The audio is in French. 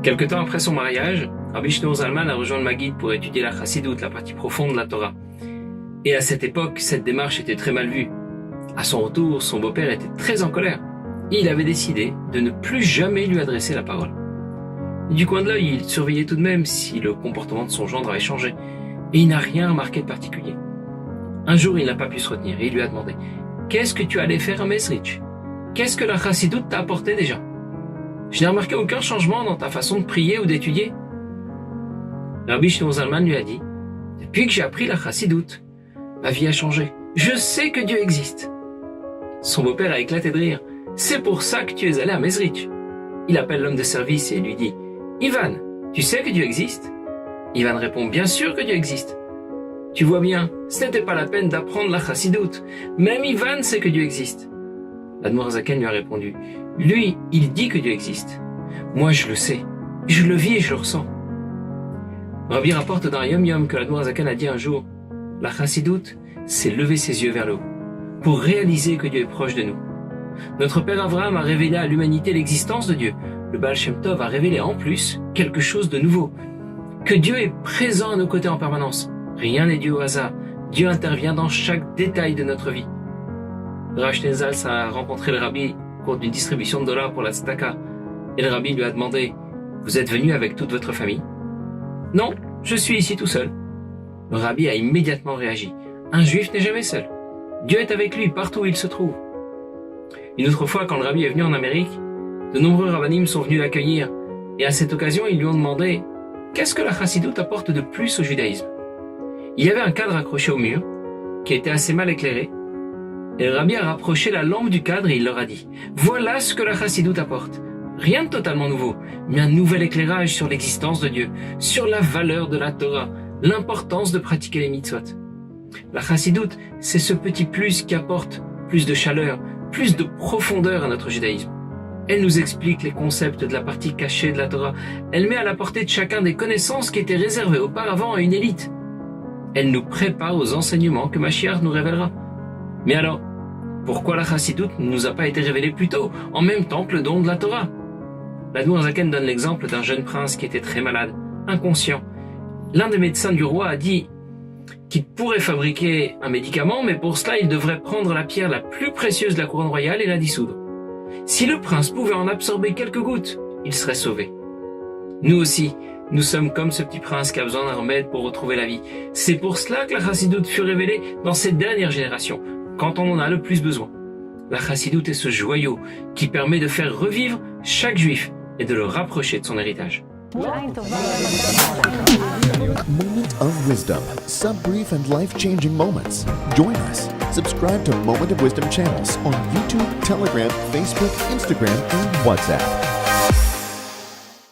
Quelque temps après son mariage, Rabbi Shneur Zalman a rejoint le Maguid pour étudier la Chassidoute, la partie profonde de la Torah. Et à cette époque, cette démarche était très mal vue. À son retour, son beau-père était très en colère. Et il avait décidé de ne plus jamais lui adresser la parole. Du coin de l'œil, il surveillait tout de même si le comportement de son gendre avait changé. Et il n'a rien remarqué de particulier. Un jour, il n'a pas pu se retenir et il lui a demandé « Qu'est-ce que tu allais faire à Mezrich? Qu'est-ce que la Chassidoute t'a apporté déjà? Je n'ai remarqué aucun changement dans ta façon de prier ou d'étudier. » Rabbi Shneur Zalman lui a dit « Depuis que j'ai appris la Chassidoute, ma vie a changé. Je sais que Dieu existe. » Son beau-père a éclaté de rire. « C'est pour ça que tu es allé à Mezrich. » Il appelle l'homme de service et lui dit « Ivan, tu sais que Dieu existe ?» Ivan répond « Bien sûr que Dieu existe. » Tu vois bien, ce n'était pas la peine d'apprendre la Chassidoute. Même Ivan sait que Dieu existe. L'Admour Zaken lui a répondu « Lui, il dit que Dieu existe. Moi, je le sais. Je le vis et je le ressens. » Rabbi rapporte dans Yom Yom que l'Admour Zaken a dit un jour « La Chassidoute, c'est lever ses yeux vers le haut, pour réaliser que Dieu est proche de nous. Notre père Abraham a révélé à l'humanité l'existence de Dieu. Le Baal Shem Tov a révélé en plus quelque chose de nouveau. Que Dieu est présent à nos côtés en permanence. Rien n'est dû au hasard. Dieu intervient dans chaque détail de notre vie. Rav Nezal a rencontré le rabbi au cours d'une distribution de dollars pour la tzedaka. Et le rabbi lui a demandé « Vous êtes venu avec toute votre famille ?»« Non, je suis ici tout seul. » Le rabbi a immédiatement réagi. Un juif n'est jamais seul. Dieu est avec lui partout où il se trouve. Une autre fois, quand le rabbi est venu en Amérique, de nombreux rabbanim sont venus l'accueillir. Et à cette occasion, ils lui ont demandé « Qu'est-ce que la Chassidoute apporte de plus au judaïsme ?» Il y avait un cadre accroché au mur, qui était assez mal éclairé, et le rabbi a rapproché la lampe du cadre et il leur a dit « Voilà ce que la Chassidoute apporte. Rien de totalement nouveau, mais un nouvel éclairage sur l'existence de Dieu, sur la valeur de la Torah, l'importance de pratiquer les mitzvot. La Chassidoute, c'est ce petit plus qui apporte plus de chaleur, plus de profondeur à notre judaïsme. Elle nous explique les concepts de la partie cachée de la Torah. Elle met à la portée de chacun des connaissances qui étaient réservées auparavant à une élite. Elle nous prépare aux enseignements que Mashiach nous révélera. Mais alors, pourquoi la Chassidoute ne nous a pas été révélée plus tôt, en même temps que le don de la Torah? L'Admour Zaken donne l'exemple d'un jeune prince qui était très malade, inconscient. L'un des médecins du roi a dit qu'il pourrait fabriquer un médicament, mais pour cela il devrait prendre la pierre la plus précieuse de la couronne royale et la dissoudre. Si le prince pouvait en absorber quelques gouttes, il serait sauvé. Nous aussi, nous sommes comme ce petit prince qui a besoin d'un remède pour retrouver la vie. C'est pour cela que la Chassidoute fut révélée dans cette dernière génération, quand on en a le plus besoin. La Chassidoute est ce joyau qui permet de faire revivre chaque juif et de le rapprocher de son héritage. Moment of Wisdom, some brief and life-changing moments. Join us. Subscribe to Moment of Wisdom channels on YouTube, Telegram, Facebook, Instagram, and WhatsApp.